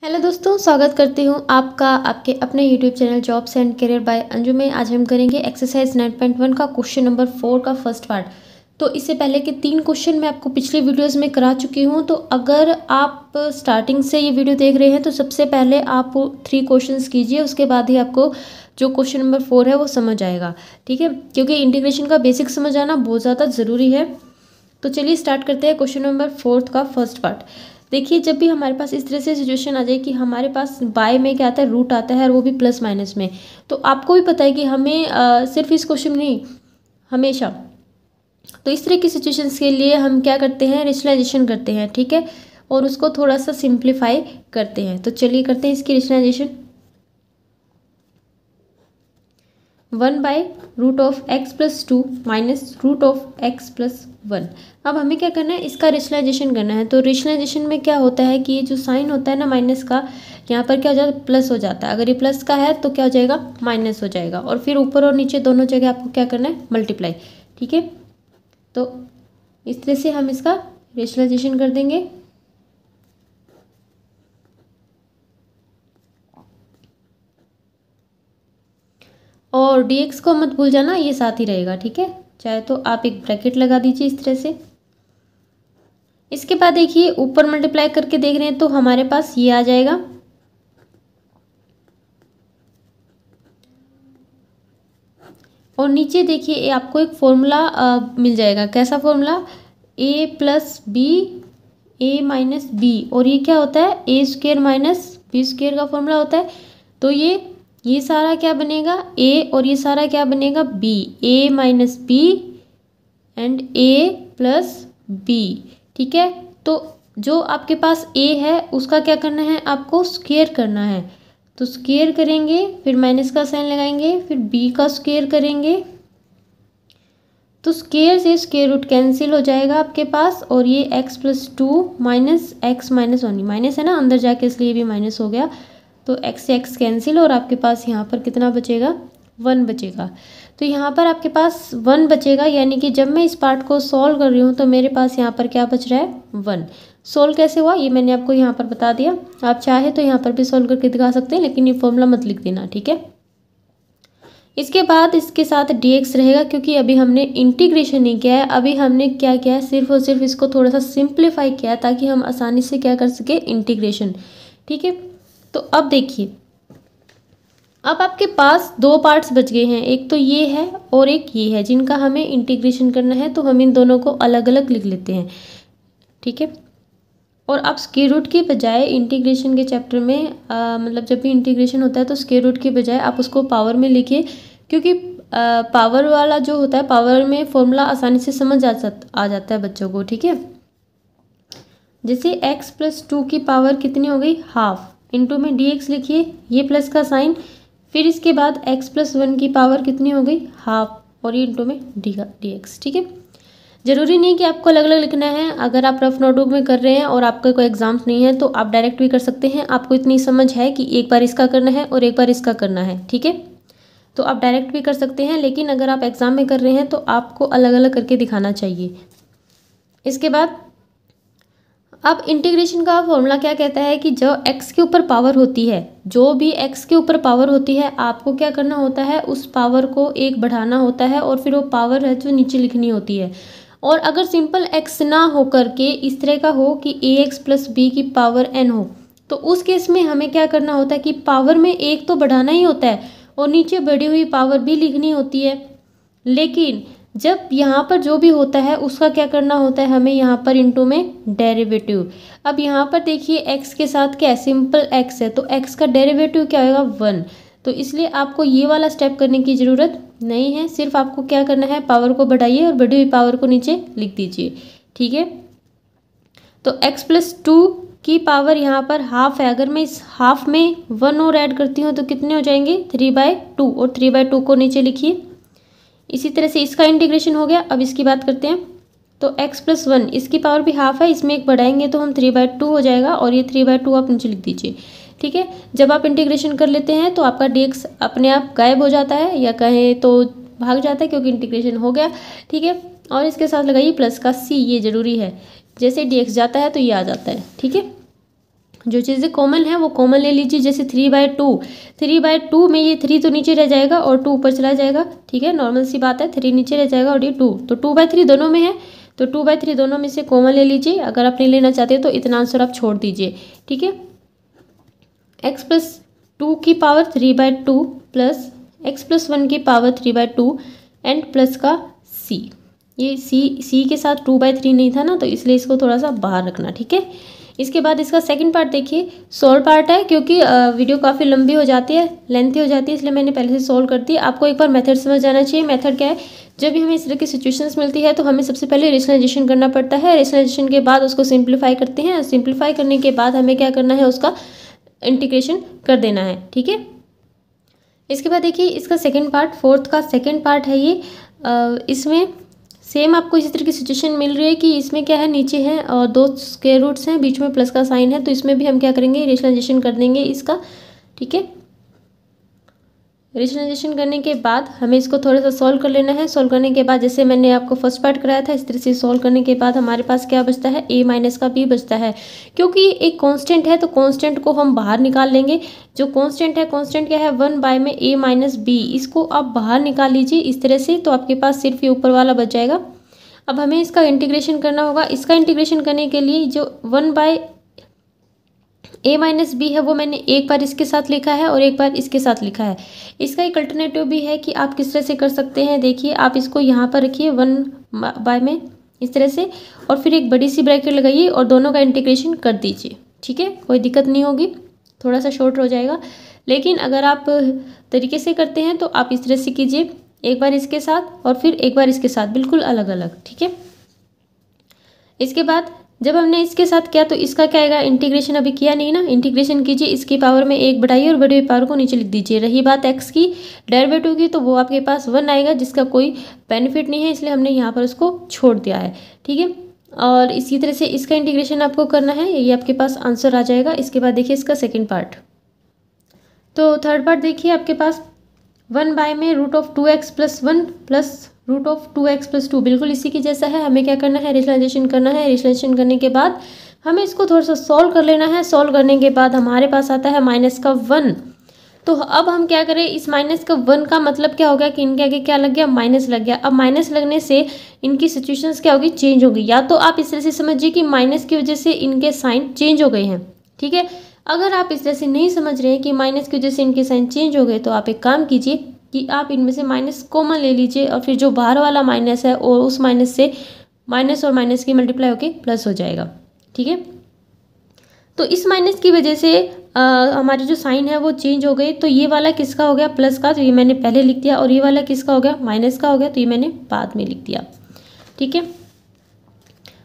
Hello दोस्तों, स्वागत करती हूँ आपका आपके अपने YouTube channel jobs and career bye Anju में। आज हम करेंगे एक्सरसाइज 9.1 का क्वेश्चन नंबर 4 का फर्स्ट पार्ट। तो इससे पहले के 3 क्वेश्चन मैं आपको पिछली वीडियोस में करा चुकी हूँ। तो अगर आप स्टार्टिंग से ये वीडियो देख रहे हैं तो सबसे पहले आप 3 क्वेश्चंस कीजिए, उसके बाद ही आपको जो क्वेश्चन नंबर 4 है वो समझ आएगा। ठीक है, क्योंकि इंटीग्रेशन का बेसिक समझ आना बहुत ज़्यादा ज़रूरी है। तो चलिए स्टार्ट करते हैं क्वेश्चन नंबर 4 का फर्स्ट पार्ट। देखिए, जब भी हमारे पास इस तरह से सिचुएशन आ जाए कि हमारे पास बाय में क्या आता है, रूट आता है और वो भी प्लस माइनस में, तो आपको भी पता है कि हमें सिर्फ इस क्वेश्चन में नहीं, हमेशा तो इस तरह की सिचुएशंस के लिए हम क्या करते हैं, रेशनलाइजेशन करते हैं। ठीक है, और उसको थोड़ा सा सिंप्लीफाई करते हैं। तो चलिए करते हैं इसकी रेशनलाइजेशन। 1/√(x+2) -√(x+1). अब हमें क्या करना है, इसका रेशनलाइजेशन करना है। तो रेशनलाइजेशन में क्या होता है कि ये जो साइन होता है ना माइनस का, यहाँ पर क्या हो जाता है, प्लस हो जाता है। अगर ये प्लस का है तो क्या हो जाएगा, माइनस हो जाएगा। और फिर ऊपर और नीचे दोनों जगह आपको क्या करना है, मल्टीप्लाई। ठीक है, तो इस तरह से हम इसका रेशनलाइजेशन कर देंगे। और dx को मत भूल जाना, ये साथ ही रहेगा। ठीक है, चाहे तो आप एक ब्रैकेट लगा दीजिए इस तरह से। इसके बाद देखिए, ऊपर मल्टीप्लाई करके देख रहे हैं तो हमारे पास ये आ जाएगा। और नीचे देखिए आपको एक फॉर्मूला मिल जाएगा। कैसा फॉर्मूला, a+b a-b। और ये क्या होता है, a² - b² का फॉर्मूला होता है। तो ये सारा क्या बनेगा, a, और ये सारा क्या बनेगा, b। a-b and a+b। ठीक है, तो जो आपके पास a है उसका क्या करना है, आपको स्क्वायर करना है। तो स्क्वायर करेंगे, फिर माइनस का साइन लगाएंगे, फिर b का स्क्वायर करेंगे। तो स्क्वायर से स्क्वायर रूट कैंसिल हो जाएगा आपके पास। और ये x+2 -x -1, माइनस है ना अंदर जाके, इसलिए भी माइनस हो गया। तो x से x कैंसिल, और आपके पास यहाँ पर कितना बचेगा, 1 बचेगा। तो यहाँ पर आपके पास 1 बचेगा, यानी कि जब मैं इस पार्ट को सॉल्व कर रही हूँ तो मेरे पास यहाँ पर क्या बच रहा है, 1। सॉल्व कैसे हुआ ये मैंने आपको यहाँ पर बता दिया। आप चाहे तो यहाँ पर भी सॉल्व करके दिखा सकते हैं, लेकिन ये फॉर्मूला मत लिख देना। ठीक है, इसके बाद इसके साथ dx रहेगा, क्योंकि अभी हमने इंटीग्रेशन नहीं किया है। अभी हमने क्या किया है, सिर्फ और सिर्फ इसको थोड़ा सा सिंप्लीफाई किया है, ताकि हम आसानी से क्या कर सके, इंटीग्रेशन। ठीक है, तो अब देखिए, अब आपके पास 2 पार्ट्स बच गए हैं, एक तो ये है और एक ये है, जिनका हमें इंटीग्रेशन करना है। तो हम इन दोनों को अलग अलग लिख लेते हैं। ठीक है, और आप स्क्वायर रूट के बजाय इंटीग्रेशन के चैप्टर में मतलब जब भी इंटीग्रेशन होता है तो स्क्वायर रूट के बजाय आप उसको पावर में लिखिए, क्योंकि पावर वाला जो होता है, पावर में फॉर्मूला आसानी से समझ आ जाता है बच्चों को। ठीक है, जैसे x+2 की पावर कितनी हो गई, हाफ, इंटू में dx लिखिए, ये प्लस का साइन, फिर इसके बाद x+1 की पावर कितनी हो गई, हाफ, और ये इंटू में dx। ठीक है, जरूरी नहीं कि आपको अलग अलग लिखना है। अगर आप रफ नोटबुक में कर रहे हैं और आपका कोई एग्जाम्स नहीं है तो आप डायरेक्ट भी कर सकते हैं। आपको इतनी समझ है कि एक बार इसका करना है और एक बार इसका करना है। ठीक है, तो आप डायरेक्ट भी कर सकते हैं, लेकिन अगर आप एग्जाम में कर रहे हैं तो आपको अलग अलग करके दिखाना चाहिए। इसके बाद अब इंटीग्रेशन का फॉर्मूला क्या कहता है कि जो x के ऊपर पावर होती है, जो भी x के ऊपर पावर होती है, आपको क्या करना होता है, उस पावर को 1 बढ़ाना होता है, और फिर वो पावर है जो नीचे लिखनी होती है। और अगर सिंपल x ना हो करके इस तरह का हो कि ax+b की पावर n हो, तो उस केस में हमें क्या करना होता है कि पावर में 1 तो बढ़ाना ही होता है और नीचे बढ़ी हुई पावर भी लिखनी होती है। लेकिन जब यहाँ पर जो भी होता है उसका क्या करना होता है, हमें यहाँ पर इंटू में डेरिवेटिव। अब यहाँ पर देखिए x के साथ क्या है, सिंपल x है, तो x का डेरिवेटिव क्या होगा, 1। तो इसलिए आपको ये वाला स्टेप करने की ज़रूरत नहीं है। सिर्फ आपको क्या करना है, पावर को बढ़ाइए और बढ़ी हुई पावर को नीचे लिख दीजिए। ठीक है, तो x+2 की पावर यहाँ पर हाफ है। अगर मैं इस हाफ में 1 और ऐड करती हूँ तो कितने हो जाएंगे, 3/2, और 3/2 को नीचे लिखिए। इसी तरह से इसका इंटीग्रेशन हो गया। अब इसकी बात करते हैं, तो x+1 इसकी पावर भी हाफ है, इसमें 1 बढ़ाएंगे तो हम 3/2 हो जाएगा, और ये 3/2 आप नीचे लिख दीजिए। ठीक है, जब आप इंटीग्रेशन कर लेते हैं तो आपका dx अपने आप गायब हो जाता है, या कहें तो भाग जाता है, क्योंकि इंटीग्रेशन हो गया। ठीक है, और इसके साथ लगाइए प्लस का c, ये जरूरी है, जैसे dx जाता है तो ये आ जाता है। ठीक है, जो चीज़ें कॉमन है वो कॉमन ले लीजिए, जैसे 3/2 में ये 3 तो नीचे रह जाएगा और 2 ऊपर चला जाएगा, ठीक है, नॉर्मल सी बात है, 3 नीचे रह जाएगा और ये 2, तो 2/3 दोनों में है, तो 2/3 दोनों में से कॉमन ले लीजिए। अगर आप नहीं लेना चाहते तो इतना आंसर आप छोड़ दीजिए, ठीक है। x+2 की पावर 3/2 प्लस x+1 की पावर 3/2 एंड प्लस का c, ये c के साथ 2/3 नहीं था ना, तो इसलिए इसको थोड़ा सा बाहर रखना, ठीक है। इसके बाद इसका सेकंड पार्ट देखिए, सॉल्व पार्ट है, क्योंकि वीडियो काफ़ी लंबी हो जाती है, लेंथी हो जाती है, इसलिए मैंने पहले से सॉल्व कर दी। आपको एक बार मेथड समझ जाना चाहिए। मेथड क्या है, जब भी हमें इस तरह की सिचुएशंस मिलती है तो हमें सबसे पहले रेशनलाइजेशन करना पड़ता है। रेशनलाइजेशन के बाद उसको सिंप्लीफाई करते हैं, सिंप्लीफाई करने के बाद हमें क्या करना है, उसका इंटीग्रेशन कर देना है, ठीक है। इसके बाद देखिए इसका सेकंड पार्ट, फोर्थ का सेकंड पार्ट है ये। इसमें सेम आपको इसी तरह की सिचुएशन मिल रही है कि इसमें क्या है, नीचे है और 2 स्क्वायर रूट्स हैं, बीच में प्लस का साइन है, तो इसमें भी हम क्या करेंगे, रेशनलाइजेशन कर देंगे इसका, ठीक है। रेशनलाइजेशन करने के बाद हमें इसको थोड़ा सा सॉल्व कर लेना है। सॉल्व करने के बाद जैसे मैंने आपको फर्स्ट पार्ट कराया था, इस तरह से सॉल्व करने के बाद हमारे पास क्या बचता है, a माइनस का b बचता है। क्योंकि एक कांस्टेंट है तो कांस्टेंट को हम बाहर निकाल लेंगे। जो कांस्टेंट है, कांस्टेंट क्या है, 1 में a माइनस b, इसको आप बाहर निकाल लीजिए इस तरह से, तो आपके पास सिर्फ ये ऊपर वाला बच जाएगा। अब हमें इसका इंटीग्रेशन करना होगा। इसका इंटीग्रेशन करने के लिए जो 1/a माइनस बी है वो मैंने एक बार इसके साथ लिखा है और एक बार इसके साथ लिखा है। इसका एक अल्टरनेटिव भी है कि आप किस तरह से कर सकते हैं। देखिए आप इसको यहाँ पर रखिए 1 में इस तरह से, और फिर एक बड़ी सी ब्रैकेट लगाइए और दोनों का इंटीग्रेशन कर दीजिए, ठीक है, कोई दिक्कत नहीं होगी, थोड़ा सा शॉर्ट हो जाएगा। लेकिन अगर आप तरीके से करते हैं तो आप इस तरह से कीजिए, एक बार इसके साथ और फिर एक बार इसके साथ, बिल्कुल अलग अलग, ठीक है। इसके बाद जब हमने इसके साथ किया तो इसका क्या आएगा, इंटीग्रेशन अभी किया नहीं ना, इंटीग्रेशन कीजिए, इसकी पावर में 1 बढ़ाइए और बड़ी पावर को नीचे लिख दीजिए। रही बात x की डेरिवेटिव की, तो वो आपके पास 1 आएगा, जिसका कोई बेनिफिट नहीं है, इसलिए हमने यहाँ पर उसको छोड़ दिया है, ठीक है। और इसी तरह से इसका इंटीग्रेशन आपको करना है, ये आपके पास आंसर आ जाएगा। इसके बाद देखिए इसका सेकेंड पार्ट, तो थर्ड पार्ट देखिए आपके पास 1 में √2x + 1 प्लस √2x + 2, बिल्कुल इसी की जैसा है। हमें क्या करना है, रेशनलाइजेशन करना है। रेशनलाइजेशन करने के बाद हमें इसको थोड़ा सा सॉल्व कर लेना है। सॉल्व करने के बाद हमारे पास आता है -1। तो अब हम क्या करें, इस -1 का मतलब क्या हो गया कि इनके आगे क्या लग गया, माइनस लग गया। अब माइनस लगने से इनकी सिचुएशंस क्या होगी, चेंज होगी। या तो आप इस तरह से समझिए कि माइनस की वजह से इनके साइन चेंज हो गए हैं, ठीक है। अगर आप इस तरह से नहीं समझ रहे हैं कि माइनस की वजह से इनके साइन चेंज हो गए, तो आप एक काम कीजिए कि आप इनमें से माइनस कॉमन ले लीजिए और फिर जो बाहर वाला माइनस है और उस माइनस से माइनस और माइनस की मल्टीप्लाई होके प्लस हो जाएगा, ठीक है। तो इस माइनस की वजह से हमारे जो साइन है वो चेंज हो गए। तो ये वाला किसका हो गया, प्लस का, तो ये मैंने पहले लिख दिया, और ये वाला किसका हो गया, माइनस का हो गया, तो ये मैंने बाद में लिख दिया, ठीक है।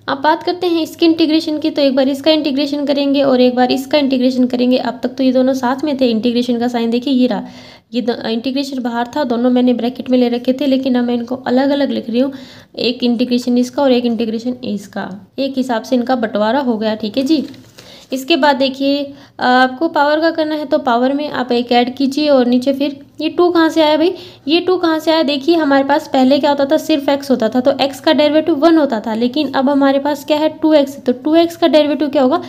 अब बात करते हैं इसके इंटीग्रेशन की, तो एक बार इसका इंटीग्रेशन करेंगे और एक बार इसका इंटीग्रेशन करेंगे। अब तक तो ये दोनों साथ में थे। इंटीग्रेशन का साइन देखिए ये रहा, ये इंटीग्रेशन बाहर था, दोनों मैंने ब्रैकेट में ले रखे थे, लेकिन अब मैं इनको अलग अलग लिख रही हूँ। एक इंटीग्रेशन इसका और एक इंटीग्रेशन इसका, एक हिसाब से इनका बंटवारा हो गया, ठीक है जी। इसके बाद देखिए आपको पावर का करना है, तो पावर में आप एक ऐड कीजिए और नीचे फिर ये 2 कहाँ से आया भाई, ये 2 कहाँ से आया, देखिए हमारे पास पहले क्या होता था, सिर्फ x होता था, तो x का डेरिवेटिव 1 होता था, लेकिन अब हमारे पास क्या है, 2x, तो 2x का डेरिवेटिव क्या होगा,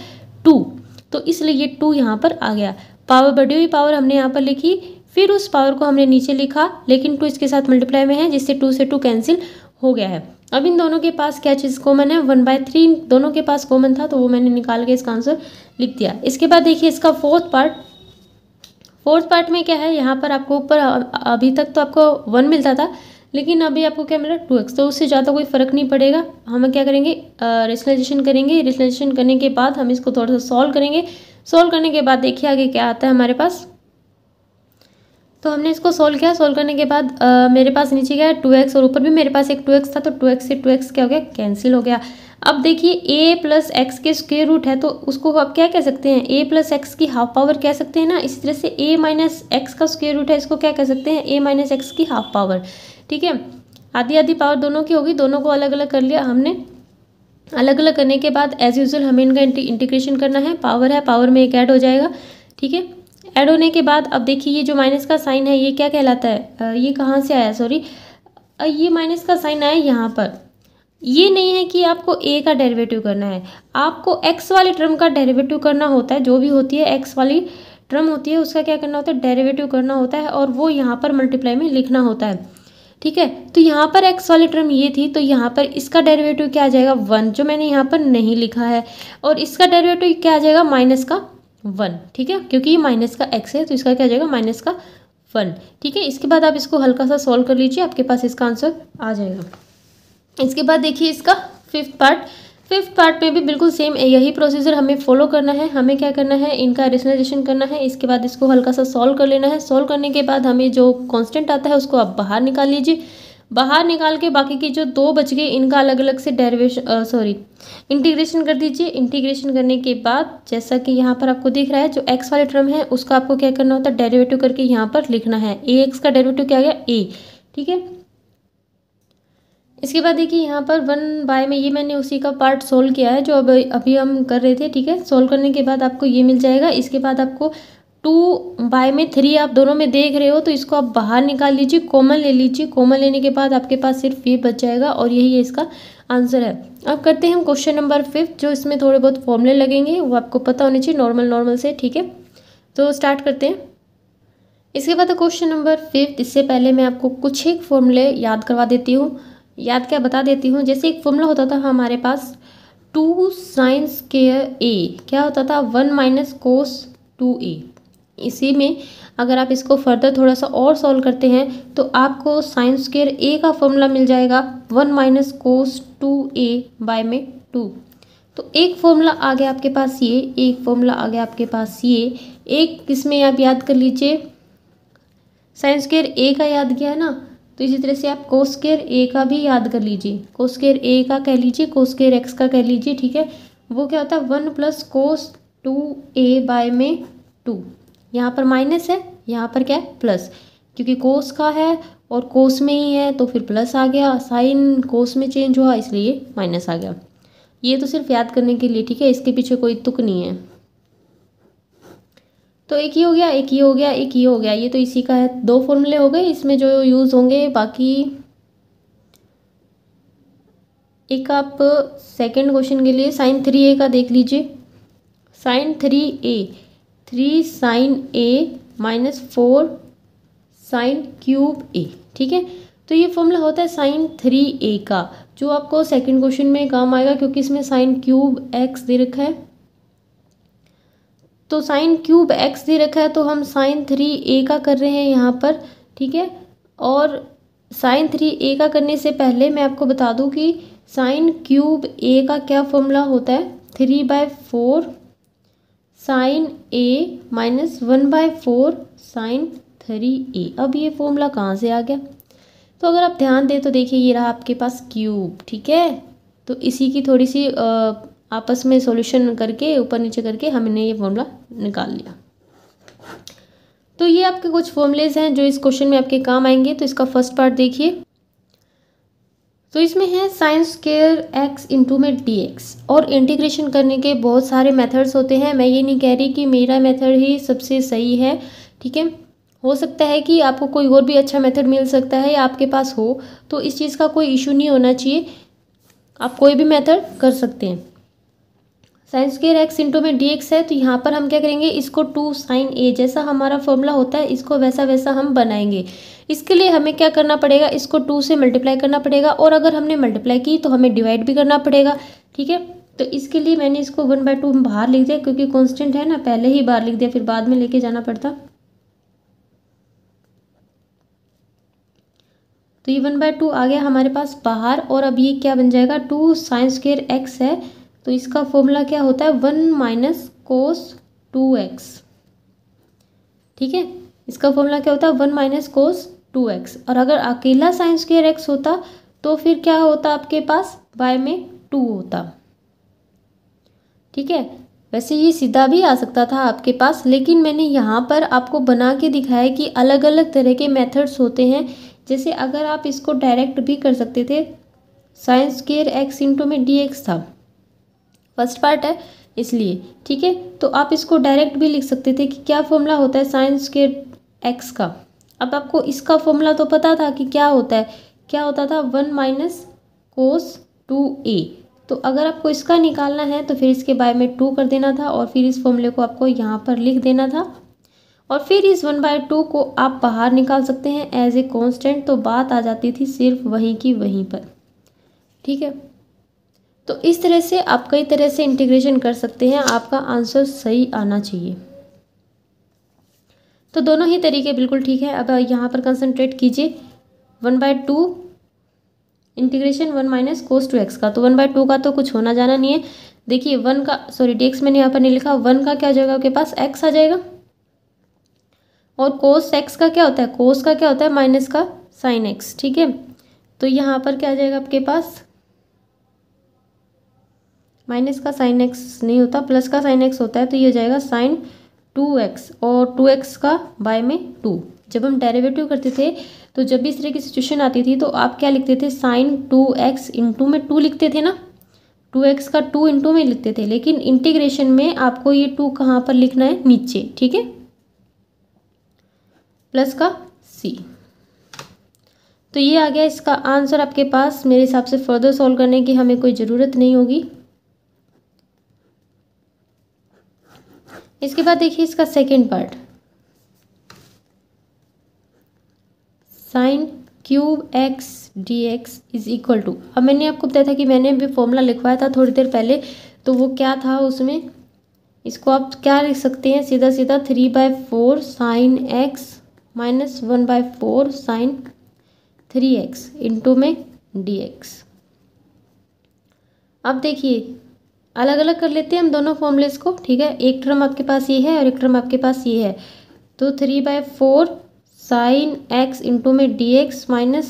2, तो इसलिए ये 2 यहाँ पर आ गया। पावर बढ़ी हुई पावर हमने यहाँ पर लिखी, फिर उस पावर को हमने नीचे लिखा, लेकिन 2 इसके साथ मल्टीप्लाई में है, जिससे 2 से 2 कैंसिल हो गया है। अब इन दोनों के पास क्या चीज़ कॉमन है, 1/3 दोनों के पास कॉमन था, तो वो मैंने निकाल के इसका आंसर लिख दिया। इसके बाद देखिए इसका फोर्थ पार्ट में क्या है, यहाँ पर आपको ऊपर अभी तक तो आपको 1 मिलता था, लेकिन अभी आपको क्या मिला, 2x, तो उससे ज़्यादा कोई फ़र्क नहीं पड़ेगा। हम क्या करेंगे, रेशनलाइजेशन करेंगे। रेशनलाइजेशन करने के बाद हम इसको थोड़ा सा सॉल्व करेंगे। सॉल्व करने के बाद देखिए आगे क्या आता है हमारे पास। तो हमने इसको सॉल्व किया। सॉल्व करने के बाद मेरे पास नीचे क्या है, 2x, और ऊपर भी मेरे पास एक 2x था, तो 2x से 2x क्या हो गया, कैंसिल हो गया। अब देखिए a + x के स्क्वायर रूट है, तो उसको आप क्या कह सकते हैं, a + x की हाफ पावर कह सकते हैं ना। इसी तरह से a - x का स्क्वायर रूट है, इसको क्या कह सकते हैं, a - x की हाफ पावर, ठीक है। आधी आधी पावर दोनों की होगी, दोनों को अलग अलग कर लिया हमने। अलग अलग करने के बाद एज यूजुअल हमें इनका इंटीग्रेशन करना है। पावर है, पावर में एक ऐड हो जाएगा, ठीक है। ऐड होने के बाद अब देखिए ये जो माइनस का साइन है ये क्या कहलाता है, ये कहाँ से आया, सॉरी, ये माइनस का साइन आया यहाँ पर। ये नहीं है कि आपको ए का डेरिवेटिव करना है, आपको एक्स वाली टर्म का डेरिवेटिव करना होता है। जो भी होती है एक्स वाली टर्म होती है उसका क्या करना होता है, डेरिवेटिव करना होता है, और वो यहाँ पर मल्टीप्लाई में लिखना होता है। ठीक है, तो यहाँ पर एक्स वाली टर्म ये थी, तो यहाँ पर इसका डेरिवेटिव क्या आ जाएगा 1, जो मैंने यहाँ पर नहीं लिखा है, और इसका डेरिवेटिव क्या आ जाएगा माइनस का 1। ठीक है, क्योंकि ये माइनस का एक्स है तो इसका क्या आ जाएगा माइनस का 1। ठीक है, इसके बाद आप इसको हल्का सा सॉल्व कर लीजिए, आपके पास इसका आंसर आ जाएगा। इसके बाद देखिए इसका फिफ्थ पार्ट में भी बिल्कुल सेम यही प्रोसीजर हमें फॉलो करना है। हमें क्या करना है, इनका रेशनलाइजेशन करना है, इसके बाद इसको हल्का सा सॉल्व कर लेना है। सॉल्व करने के बाद हमें जो कांस्टेंट आता है उसको आप बाहर निकाल लीजिए। बाहर निकाल के बाकी की जो दो बच गए इनका अलग अलग से इंटीग्रेशन कर दीजिए। इंटीग्रेशन करने के बाद जैसा कि यहाँ पर आपको दिख रहा है, जो एक्स वाले टर्म है उसका आपको क्या करना होता है, डेरिवेटिव करके यहाँ पर लिखना है। ए एक्स का डेरिवेटिव क्या आ गया ए। ठीक है, इसके बाद देखिए यहाँ पर 1/, में ये मैंने उसी का पार्ट सोल्व किया है जो अभी हम कर रहे थे। ठीक है, सोल्व करने के बाद आपको ये मिल जाएगा। इसके बाद आपको 2/, में 3 आप दोनों में देख रहे हो, तो इसको आप बाहर निकाल लीजिए, कॉमन ले लीजिए। कॉमन लेने के बाद आपके पास सिर्फ ये बच जाएगा, और यही इसका आंसर है। अब करते हैं हम क्वेश्चन नंबर 5, जो इसमें थोड़े बहुत फॉर्मूले लगेंगे वो आपको पता होने चाहिए नॉर्मल से। ठीक है, तो स्टार्ट करते हैं। इसके बाद क्वेश्चन नंबर 5, इससे पहले मैं आपको कुछ एक फॉर्मूले याद करवा देती हूँ, याद क्या बता देती हूँ। जैसे एक फॉर्मूला होता था हमारे पास 2 sin स्क्वायर ए, क्या होता था 1 - cos 2a। इसी में अगर आप इसको फर्दर थोड़ा सा और सॉल्व करते हैं तो आपको sin स्क्वायर ए का फॉर्मूला मिल जाएगा 1 - cos 2a/2। तो एक फॉर्मूला आ गया आपके पास ये, एक फॉर्मूला आ गया आपके पास ये, एक इसमें आप याद कर लीजिए sin स्क्वायर ए का याद किया है ना, तो इसी तरह से आप कोस स्क्वायर ए का भी याद कर लीजिए। कोस स्क्वायर ए का कह लीजिए, कोस स्क्वायर एक्स का कह लीजिए। ठीक है, वो क्या होता है 1 + cos 2a/2। यहाँ पर माइनस है, यहाँ पर क्या है प्लस, क्योंकि कोस का है और कोस में ही है तो फिर प्लस आ गया, साइन कोस में चेंज हुआ इसलिए माइनस आ गया। ये तो सिर्फ याद करने के लिए। ठीक है, इसके पीछे कोई तुक नहीं है। तो एक ही हो गया, एक ही हो गया, एक ही हो गया, ये तो इसी का है। 2 फॉर्मूले हो गए इसमें जो यूज़ होंगे। बाकी एक आप सेकंड क्वेश्चन के लिए sin 3a का देख लीजिए। sin 3a 3 sin a - 4 sin cube a। ठीक है, तो ये फॉर्मूला होता है sin 3a का, जो आपको सेकंड क्वेश्चन में काम आएगा, क्योंकि इसमें sin क्यूब x दे रखा है। तो sin क्यूब x दे रखा है तो हम sin 3a का कर रहे हैं यहाँ पर। ठीक है, और sin 3a का करने से पहले मैं आपको बता दूँ कि sin क्यूब a का क्या फॉर्मूला होता है, 3/4 sin a - 1/4 sin 3a। अब ये फॉर्मूला कहाँ से आ गया, तो अगर आप ध्यान दें तो देखिए ये रहा आपके पास क्यूब। ठीक है, तो इसी की थोड़ी सी आपस में सॉल्यूशन करके ऊपर नीचे करके हमने ये फॉर्मूला निकाल लिया। तो ये आपके कुछ फॉर्मूलेज हैं जो इस क्वेश्चन में आपके काम आएंगे। तो इसका फर्स्ट पार्ट देखिए, तो इसमें है sin स्क्वायर x इंटू में dx, और इंटीग्रेशन करने के बहुत सारे मेथड्स होते हैं। मैं ये नहीं कह रही कि मेरा मेथड ही सबसे सही है। ठीक है, हो सकता है कि आपको कोई और भी अच्छा मेथड मिल सकता है या आपके पास हो, तो इस चीज़ का कोई इशू नहीं होना चाहिए, आप कोई भी मेथड कर सकते हैं। sin स्क्वायर x इंटू में dx है, तो यहाँ पर हम क्या करेंगे, इसको 2 sin a जैसा हमारा फॉर्मूला होता है इसको वैसा वैसा हम बनाएंगे। इसके लिए हमें क्या करना पड़ेगा, इसको 2 से मल्टीप्लाई करना पड़ेगा, और अगर हमने मल्टीप्लाई की तो हमें डिवाइड भी करना पड़ेगा। ठीक है, तो इसके लिए मैंने इसको 1/2 बाहर लिख दिया, क्योंकि कॉन्स्टेंट है ना, पहले ही बाहर लिख दिया, फिर बाद में लेके जाना पड़ता। तो ये 1/2 आ गया हमारे पास बाहर, और अब ये क्या बन जाएगा 2 sin स्क्वायर x है, तो इसका फॉर्मूला क्या होता है 1 - cos 2x। ठीक है, इसका फॉर्मूला क्या होता है 1 - cos 2x, और अगर अकेला sin स्क्वायर x होता तो फिर क्या होता आपके पास y में 2 होता। ठीक है, वैसे ये सीधा भी आ सकता था आपके पास, लेकिन मैंने यहाँ पर आपको बना के दिखाया कि अलग अलग तरह के मेथड्स होते हैं। जैसे अगर आप इसको डायरेक्ट भी कर सकते थे, sin स्क्वायर x इंटू में dx था, फर्स्ट पार्ट है इसलिए। ठीक है, तो आप इसको डायरेक्ट भी लिख सकते थे कि क्या फॉर्मूला होता है sin स्क्वायर x का। अब आपको इसका फॉर्मूला तो पता था कि क्या होता है, क्या होता था 1 - cos 2a। तो अगर आपको इसका निकालना है तो फिर इसके बाय में 2 कर देना था और फिर इस फॉर्मूले को आपको यहाँ पर लिख देना था और फिर इस 1/2 को आप बाहर निकाल सकते हैं एज ए कांस्टेंट। तो बात आ जाती थी सिर्फ वहीं की वहीं पर। ठीक है, तो इस तरह से आप कई तरह से इंटीग्रेशन कर सकते हैं, आपका आंसर सही आना चाहिए। तो दोनों ही तरीके बिल्कुल ठीक है। अब यहाँ पर कंसंट्रेट कीजिए 1/2 इंटीग्रेशन 1 माइनस कोस 2x का। तो 1/2 का तो कुछ होना जाना नहीं है। देखिए 1 का सॉरी dx मैंने यहाँ पर नहीं लिखा, 1 का क्या हो जाएगा आपके पास x आ जाएगा और कोस x का क्या होता है, कोस का क्या होता है माइनस का साइन x। ठीक है, तो यहाँ पर क्या आ जाएगा आपके पास, माइनस का साइन x नहीं होता, प्लस का साइन x होता है। तो ये हो जाएगा साइन 2x और 2x का बाय में 2। जब हम डेरिवेटिव करते थे तो जब भी इस तरह की सिचुएशन आती थी तो आप क्या लिखते थे, साइन 2x इंटू में 2 लिखते थे ना, 2x का 2 इंटू में लिखते थे। लेकिन इंटीग्रेशन में आपको ये 2 कहाँ पर लिखना है, नीचे। ठीक है, प्लस का c। तो ये आ गया इसका आंसर आपके पास। मेरे हिसाब से फर्दर सॉल्व करने की हमें कोई ज़रूरत नहीं होगी। इसके बाद देखिए इसका second part, sine cube x d x is equal to. अब मैंने आपको बताया था कि मैंने अभी फॉर्मूला लिखवाया था थोड़ी देर पहले, तो वो क्या था उसमें, इसको आप क्या लिख सकते हैं, सीधा सीधा 3/4 sine x minus 1/4 sine 3x into में dx। अब देखिए अलग अलग कर लेते हैं हम दोनों फॉर्मूलेस को। ठीक है, एक टर्म आपके पास ये है और एक टर्म आपके पास ये है। तो 3/4 साइन x इंटू में dx minus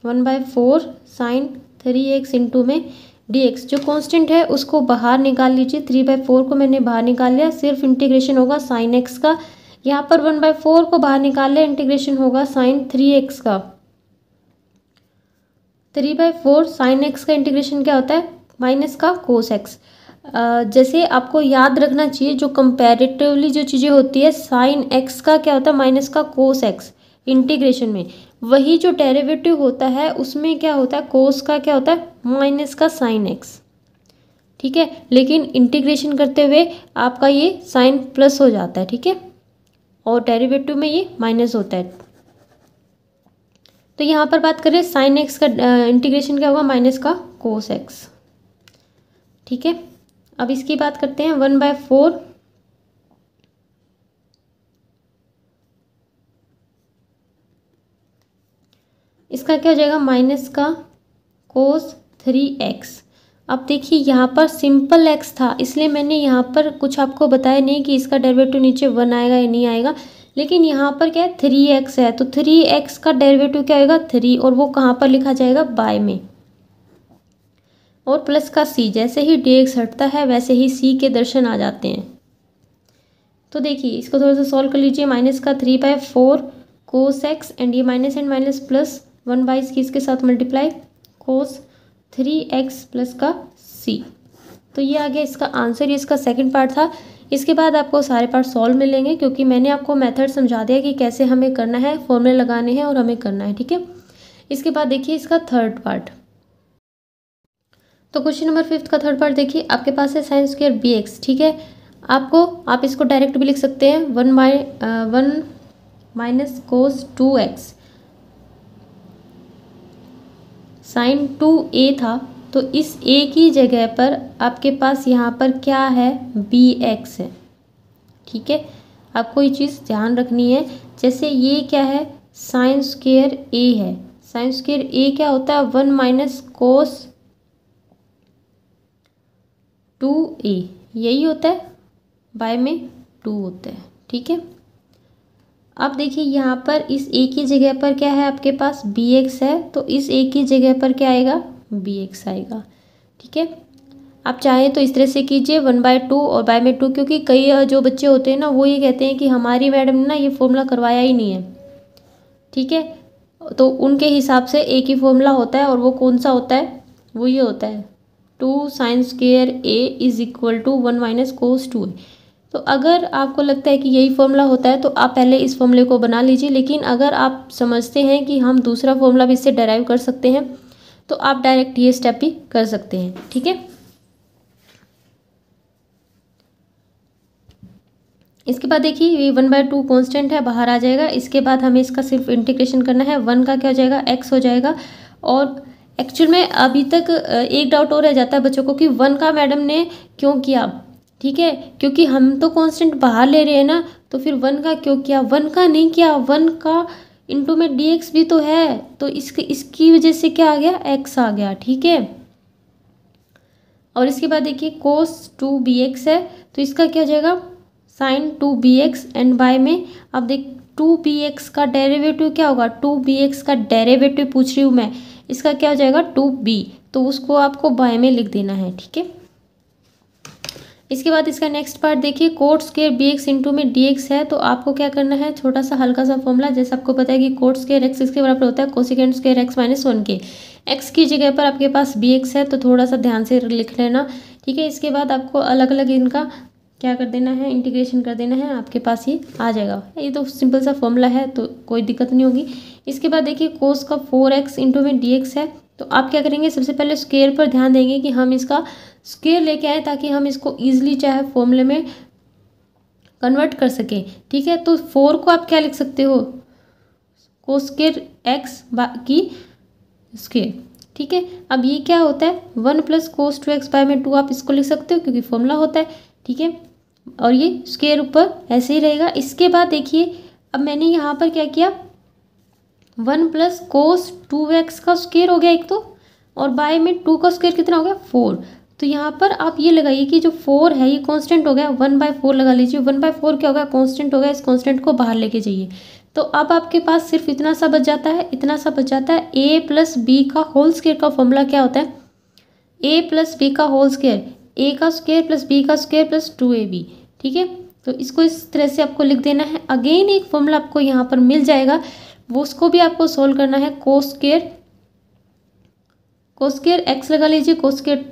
1/4 sine 3x into में dx। जो कांस्टेंट है उसको बाहर निकाल लीजिए। 3/4 को मैंने बाहर निकाल लिया, सिर्फ इंटीग्रेशन होगा साइन x का। यहाँ पर 1/4 को बाहर निकाल लिया, इंटीग्रेशन होगा साइन 3x का। 3/4 साइन x का इंटीग्रेशन क्या होता है, माइनस का कोस x। जैसे आपको याद रखना चाहिए जो कंपैरेटिवली जो चीज़ें होती है, साइन x का क्या होता है, माइनस का कोस x इंटीग्रेशन में। वही जो डेरिवेटिव होता है उसमें क्या होता है, कोस का क्या होता है, माइनस का साइन x। ठीक है, लेकिन इंटीग्रेशन करते हुए आपका ये साइन प्लस हो जाता है। ठीक है, और डेरिवेटिव में ये माइनस होता है। तो यहाँ पर बात करें साइन एक्स का इंटीग्रेशन क्या होगा, माइनस का कोस एक्स। ठीक है, अब इसकी बात करते हैं 1/4 इसका क्या हो जाएगा, माइनस का कोस 3x। अब देखिए यहाँ पर सिंपल x था इसलिए मैंने यहाँ पर कुछ आपको बताया नहीं कि इसका डेरिवेटिव नीचे 1 आएगा या नहीं आएगा। लेकिन यहाँ पर क्या है, 3x है, तो 3x का डेरिवेटिव क्या होगा, 3, और वो कहाँ पर लिखा जाएगा, बाय में, और प्लस का c। जैसे ही dx हटता है वैसे ही c के दर्शन आ जाते हैं। तो देखिए इसको थोड़ा सा सॉल्व कर लीजिए। माइनस का 3/4 कोस x एंड ये माइनस एंड माइनस प्लस 1/, इसके साथ मल्टीप्लाई कोस 3x प्लस का c। तो ये आ गया इसका आंसर। ये इसका सेकंड पार्ट था। इसके बाद आपको सारे पार्ट सॉल्व मिलेंगे क्योंकि मैंने आपको मेथड समझा दिया कि कैसे हमें करना है, फॉर्मूले लगाने हैं और हमें करना है। ठीक है, इसके बाद देखिए इसका थर्ड पार्ट। तो क्वेश्चन नंबर 5 का थर्ड पार्ट देखिए, आपके पास है साइन स्क्वायर bx। ठीक है, आप इसको डायरेक्ट भी लिख सकते हैं, 1 माइनस कोस 2x साइन 2a था। तो इस a की जगह पर आपके पास यहाँ पर क्या है, bx है। ठीक है, आपको ये चीज़ ध्यान रखनी है। जैसे ये क्या है, साइन स्क्वायर a है, साइन स्क्वायर a क्या होता है, 1 माइनस कोस 2a, यही होता है, बाय में 2 होता है। ठीक है, अब देखिए यहाँ पर इस a की जगह पर क्या है आपके पास, bx है, तो इस a की जगह पर क्या आएगा, bx आएगा। ठीक है, आप चाहें तो इस तरह से कीजिए 1/2 और बाय में 2, क्योंकि कई जो बच्चे होते हैं ना वो ये कहते हैं कि हमारी मैडम ने ना ये फॉर्मूला करवाया ही नहीं है। ठीक है, तो उनके हिसाब से एक ही फॉर्मूला होता है और वो कौन सा होता है, वो ये होता है 2 sine square a is equal to 1 minus cos 2a। तो अगर आपको लगता है कि यही फॉर्मूला होता है तो आप पहले इस फॉर्मूले को बना लीजिए। लेकिन अगर आप समझते हैं कि हम दूसरा फॉर्मूला भी इससे डेराइव कर सकते हैं तो आप डायरेक्ट ये स्टेप भी कर सकते हैं, ठीक है। इसके बाद देखिए ये 1/2 कांस्टेंट है, बाहर आ जाएगा। इसके बाद हमें इसका सिर्फ इंटीग्रेशन करना है। 1 का क्या हो जाएगा, x हो जाएगा। और एक्चुअल में अभी तक एक डाउट और रह जाता है बच्चों को कि 1 का मैडम ने क्यों किया, ठीक है, क्योंकि हम तो कांस्टेंट बाहर ले रहे हैं ना, तो फिर 1 का क्यों किया, 1 का नहीं किया, 1 का इंटू में dx भी तो है, तो इसकी वजह से क्या आ गया, x आ गया, ठीक है। और इसके बाद देखिए cos 2bx है, तो इसका क्या हो जाएगा, sin 2bx एंड बाय में अब देख 2bx का डेरिवेटिव क्या होगा, 2bx का डेरिवेटिव पूछ रही हूँ मैं, इसका क्या हो जाएगा 2b, तो उसको आपको बाय में लिख देना है, ठीक है। इसके बाद इसका नेक्स्ट पार्ट देखिए कोट स्क्वायर bx इंटू में dx है, तो आपको क्या करना है, छोटा सा हल्का सा फॉर्मूला, जैसे आपको पता है कि कोट स्क्वायर x इसके बराबर होता है कोसेकेंट स्क्वायर x माइनस 1 के। x की जगह पर आपके पास bx है, तो थोड़ा सा ध्यान से लिख लेना, ठीक है। इसके बाद आपको अलग अलग इनका क्या कर देना है, इंटीग्रेशन कर देना है, आपके पास ये आ जाएगा। ये तो सिंपल सा फॉर्मूला है, तो कोई दिक्कत नहीं होगी। इसके बाद देखिए कोस का 4x इंटू में dx है, तो आप क्या करेंगे, सबसे पहले स्क्वायर पर ध्यान देंगे कि हम इसका स्क्वायर लेके आए ताकि हम इसको ईजिली चाहे फॉर्मूले में कन्वर्ट कर सकें, ठीक है। तो 4 को आप क्या लिख सकते हो, कोस स्क्वायर एक्स की स्क्वायर, ठीक है। अब ये क्या होता है 1 प्लस कोस 2x बाय में 2 आप इसको लिख सकते हो क्योंकि फॉर्मूला होता है, ठीक है। और ये स्क्वायर ऊपर ऐसे ही रहेगा। इसके बाद देखिए अब मैंने यहाँ पर क्या किया, 1 प्लस कोस 2x का स्क्वायर हो गया एक तो, और बाय में 2 का स्क्वायर कितना हो गया 4। तो यहाँ पर आप ये लगाइए कि जो 4 है ये कांस्टेंट हो गया, 1/4 लगा लीजिए। 1/4 क्या होगा, कांस्टेंट हो गया, इस कांस्टेंट को बाहर लेके जाइए। तो अब आपके पास सिर्फ इतना सा बच जाता है, इतना सा बच जाता है। a प्लस बी का होल स्क्वायर का फॉर्मूला क्या होता है, a प्लस बी का होल स्क्वायर, a का स्क्वायर प्लस b का स्क्वायर प्लस 2ab, ठीक है। तो इसको इस तरह से आपको लिख देना है। अगेन एक फॉर्मूला आपको यहाँ पर मिल जाएगा, वो उसको भी आपको सोल्व करना है। कोस स्क्वायर एक्स लगा लीजिए, कोस स्क्वायर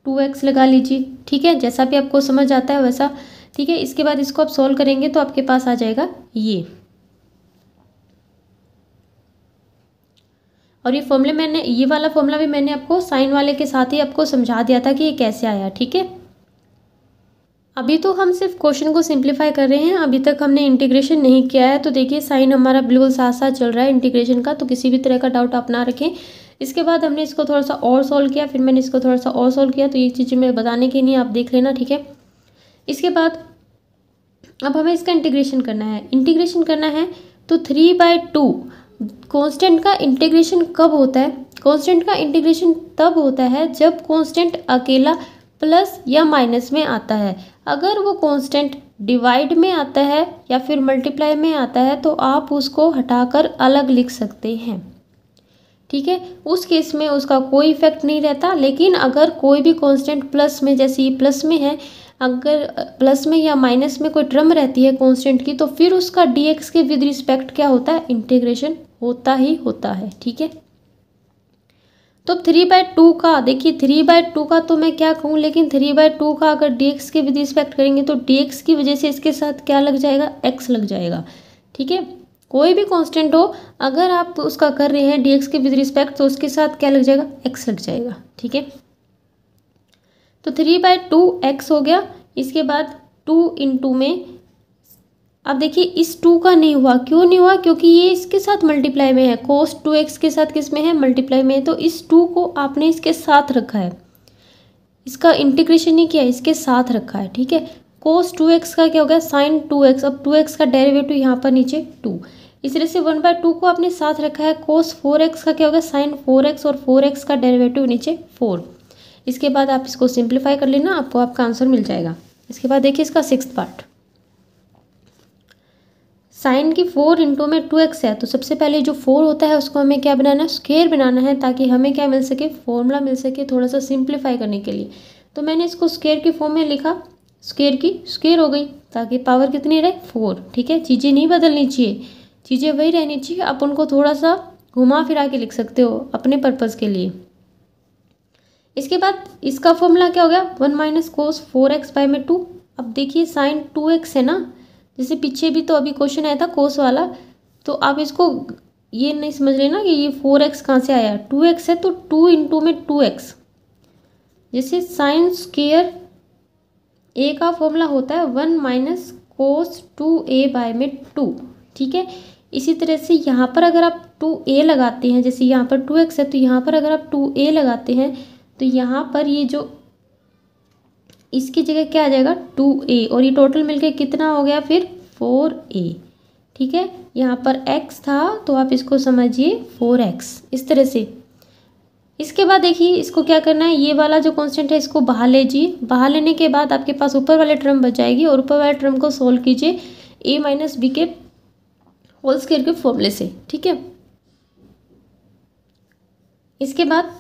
2x लगा लीजिए, ठीक है, जैसा भी आपको समझ आता है वैसा, ठीक है। इसके बाद इसको आप सोल्व करेंगे तो आपके पास आ जाएगा ये, और ये फॉर्मूले मैंने, ये वाला फॉर्मूला भी मैंने आपको साइन वाले के साथ ही आपको समझा दिया था कि ये कैसे आया, ठीक है। अभी तो हम सिर्फ क्वेश्चन को सिंप्लीफाई कर रहे हैं, अभी तक हमने इंटीग्रेशन नहीं किया है। तो देखिए साइन हमारा बिल्कुल साथ साथ चल रहा है इंटीग्रेशन का, तो किसी भी तरह का डाउट आप ना रखें। इसके बाद हमने इसको थोड़ा सा और सॉल्व किया, फिर मैंने इसको थोड़ा सा और सॉल्व किया, तो ये चीज़ें मैं बताने की नहीं, आप देख लेना, ठीक है। इसके बाद अब हमें इसका इंटीग्रेशन करना है। इंटीग्रेशन करना है तो 3/2 कांस्टेंट का इंटीग्रेशन कब होता है, कांस्टेंट का इंटीग्रेशन तब होता है जब कांस्टेंट अकेला प्लस या माइनस में आता है। अगर वो कांस्टेंट डिवाइड में आता है या फिर मल्टीप्लाई में आता है तो आप उसको हटाकर अलग लिख सकते हैं, ठीक है। उस केस में उसका कोई इफेक्ट नहीं रहता। लेकिन अगर कोई भी कांस्टेंट प्लस में, जैसे ये प्लस में है, अगर प्लस में या माइनस में कोई टर्म रहती है कांस्टेंट की, तो फिर उसका dx के विद रिस्पेक्ट क्या होता है, इंटीग्रेशन होता ही होता है, ठीक है। तो 3/2 का देखिए, 3/2 का तो मैं क्या कहूँ, लेकिन 3/2 का अगर dx के विद रिस्पेक्ट करेंगे तो dx की वजह से इसके साथ क्या लग जाएगा, x लग जाएगा, ठीक है। कोई भी कांस्टेंट हो, अगर आप उसका कर रहे हैं dx के विद रिस्पेक्ट, तो उसके साथ क्या लग जाएगा, x लग जाएगा, ठीक है। तो 3/2 x हो गया। इसके बाद 2 इंटू में, अब देखिए इस 2 का नहीं हुआ, क्यों नहीं हुआ, क्योंकि ये इसके साथ मल्टीप्लाई में है, कोस 2x के साथ किस में है, मल्टीप्लाई में है। तो इस 2 को आपने इसके साथ रखा है, इसका इंटीग्रेशन नहीं किया, इसके साथ रखा है, ठीक है। कोस 2x का क्या हो गया, साइन 2x, अब 2x का डेरिवेटिव यहाँ पर नीचे 2, इस तरह से 1/2 को आपने साथ रखा है। कोस 4x का क्या हो गया, साइन 4x, और 4x का डेरिवेटिव नीचे 4। इसके बाद आप इसको सिंप्लीफाई कर लेना, आपको आपका आंसर मिल जाएगा। इसके बाद देखिए इसका 6th पार्ट, साइन की 4 इंटू में 2x है, तो सबसे पहले जो 4 होता है उसको हमें क्या बनाना है, स्क्वायर बनाना है, ताकि हमें क्या मिल सके, फॉर्मूला मिल सके थोड़ा सा सिंप्लीफाई करने के लिए। तो मैंने इसको स्क्वायर की फॉर्म में लिखा, स्क्वायर की स्क्वायर हो गई, ताकि पावर कितनी रहे, 4, ठीक है। चीज़ें नहीं बदलनी चाहिए, चीज़ें वही रहनी चाहिए, आप उनको थोड़ा सा घुमा फिरा के लिख सकते हो अपने पर्पज़ के लिए। इसके बाद इसका फॉर्मूला क्या हो गया, 1 माइनस कोस 4x बाय में 2। अब देखिए साइन 2x है ना, जैसे पीछे भी तो अभी क्वेश्चन आया था कोस वाला, तो आप इसको ये नहीं समझ रहे ना कि ये 4x कहाँ से आया, 2x है तो 2 इंटू में 2x। जैसे साइन स्क्वेयर ए का फॉर्मूला होता है 1 माइनस कोस 2a बाय में 2, ठीक है। इसी तरह से यहाँ पर अगर आप 2a लगाते हैं, जैसे यहाँ पर 2x है तो यहाँ पर अगर आप 2a लगाते हैं तो यहाँ पर ये जो इसकी जगह क्या आ जाएगा 2a, और ये टोटल मिलके कितना हो गया फिर 4a, ठीक है। यहाँ पर x था तो आप इसको समझिए 4x, इस तरह से। इसके बाद देखिए इसको क्या करना है, ये वाला जो कांस्टेंट है इसको बाहर लीजिए। बाहर लेने के बाद आपके पास ऊपर वाले टर्म बच जाएगी, और ऊपर वाले टर्म को सोल्व कीजिए a माइनस बी के होल स्क्वायर के फॉर्मूले से, ठीक है। इसके बाद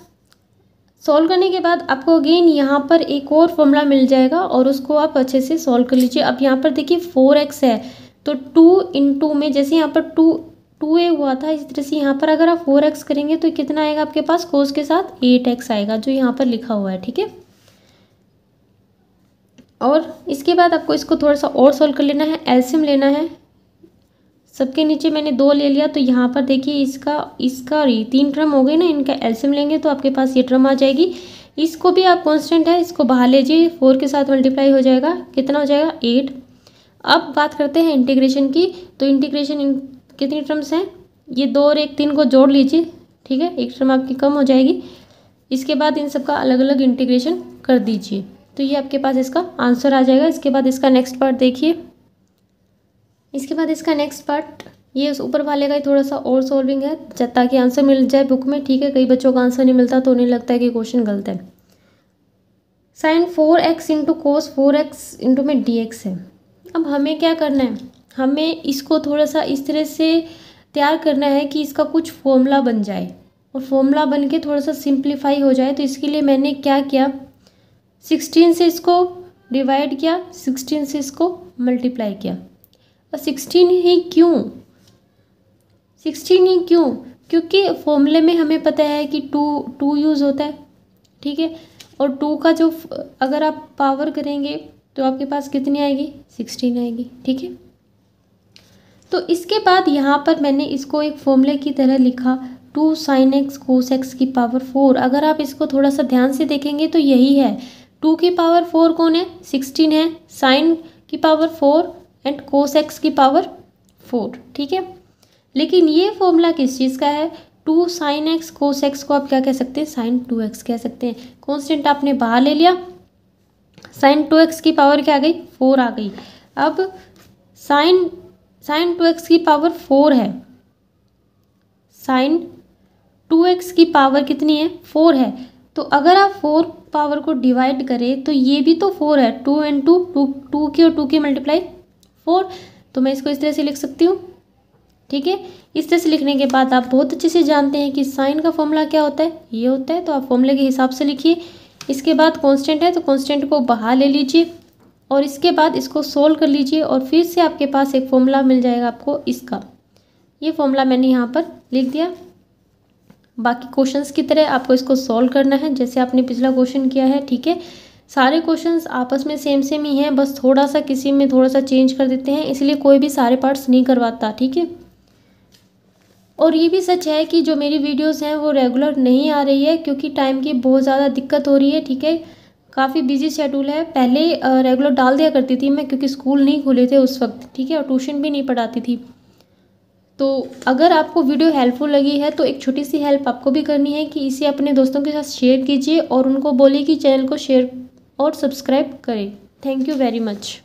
सॉल्व करने के बाद आपको अगेन यहाँ पर एक और फॉर्मूला मिल जाएगा, और उसको आप अच्छे से सॉल्व कर लीजिए। अब यहाँ पर देखिए 4x है तो 2 इंटू में, जैसे यहाँ पर 2a हुआ था, इस तरह से यहाँ पर अगर आप 4x करेंगे तो कितना आएगा आपके पास, कोस के साथ 8x आएगा, जो यहाँ पर लिखा हुआ है, ठीक है। और इसके बाद आपको इसको थोड़ा सा और सॉल्व कर लेना है, एलसीएम लेना है। सबके नीचे मैंने 2 ले लिया, तो यहाँ पर देखिए इसका 3 टर्म हो गए ना, इनका एलसीएम लेंगे तो आपके पास ये टर्म आ जाएगी। इसको भी आप कांस्टेंट है, इसको बाहर लीजिए, 4 के साथ मल्टीप्लाई हो जाएगा, कितना हो जाएगा 8। अब बात करते हैं इंटीग्रेशन की, तो इंटीग्रेशन कितनी टर्म्स हैं, ये 2 और 1 3 को जोड़ लीजिए, ठीक है, एक टर्म आपकी कम हो जाएगी। इसके बाद इन सबका अलग अलग इंटीग्रेशन कर दीजिए, तो ये आपके पास इसका आंसर आ जाएगा। इसके बाद इसका नेक्स्ट पार्ट देखिए, इसके बाद इसका नेक्स्ट पार्ट ये उस ऊपर वाले का ही थोड़ा सा और सॉल्विंग है, ताकि आंसर मिल जाए बुक में, ठीक है। कई बच्चों का आंसर नहीं मिलता तो उन्हें लगता है कि क्वेश्चन गलत है। Sine 4x into cos 4x into में dx है। अब हमें क्या करना है, हमें इसको थोड़ा सा इस तरह से तैयार करना है कि इसका कुछ फॉर्मूला बन जाए, और फॉर्मूला बन के थोड़ा सा सिंप्लीफाई हो जाए। तो इसके लिए मैंने क्या किया, 16 से इसको डिवाइड किया, 16 से इसको मल्टीप्लाई किया। और 16 ही क्यों, 16 ही क्यों, क्योंकि फॉर्मूले में हमें पता है कि 2 यूज़ होता है, ठीक है। और 2 का जो अगर आप पावर करेंगे तो आपके पास कितनी आएगी, 16 आएगी, ठीक है। तो इसके बाद यहाँ पर मैंने इसको एक फॉर्मूले की तरह लिखा, 2 sin x cos x की पावर 4। अगर आप इसको थोड़ा सा ध्यान से देखेंगे तो यही है, 2 की पावर 4 कौन है, 16 है, साइन की पावर 4 एंड कोस एक्स की पावर 4, ठीक है। लेकिन ये फॉर्मूला किस चीज़ का है, 2 sin x कोस एक्स को आप क्या कह सकते हैं, sin 2x कह सकते हैं। कांस्टेंट आपने बाहर ले लिया, sin 2x की पावर क्या आ गई, 4 आ गई। अब sin 2x की पावर 4 है, sin 2x की पावर कितनी है, 4 है। तो अगर आप 4 पावर को डिवाइड करें तो ये भी तो 4 है, 2 इंटू 2 की और 2 की मल्टीप्लाई 4, तो मैं इसको इस तरह से लिख सकती हूँ, ठीक है। इस तरह से लिखने के बाद आप बहुत अच्छे से जानते हैं कि साइन का फॉर्मूला क्या होता है, ये होता है, तो आप फॉर्मूले के हिसाब से लिखिए। इसके बाद कांस्टेंट है तो कांस्टेंट को बाहर ले लीजिए, और इसके बाद इसको सोल्व कर लीजिए, और फिर से आपके पास एक फॉर्मूला मिल जाएगा आपको इसका। ये फॉर्मूला मैंने यहाँ पर लिख दिया। बाकी क्वेश्चंस की तरह आपको इसको सॉल्व करना है, जैसे आपने पिछला क्वेश्चन किया है, ठीक है। सारे क्वेश्चंस आपस में सेम ही हैं, बस थोड़ा सा किसी में थोड़ा सा चेंज कर देते हैं, इसलिए कोई भी सारे पार्ट्स नहीं करवाता, ठीक है। और ये भी सच है कि जो मेरी वीडियोस हैं वो रेगुलर नहीं आ रही है, क्योंकि टाइम की बहुत ज़्यादा दिक्कत हो रही है, ठीक है। काफ़ी बिजी शेड्यूल है। पहले रेगुलर डाल दिया करती थी मैं, क्योंकि स्कूल नहीं खुले थे उस वक्त, ठीक है, और ट्यूशन भी नहीं पढ़ाती थी। तो अगर आपको वीडियो हेल्पफुल लगी है तो एक छोटी सी हेल्प आपको भी करनी है कि इसे अपने दोस्तों के साथ शेयर कीजिए, और उनको बोलिए कि चैनल को शेयर और सब्सक्राइब करें। Thank you very much.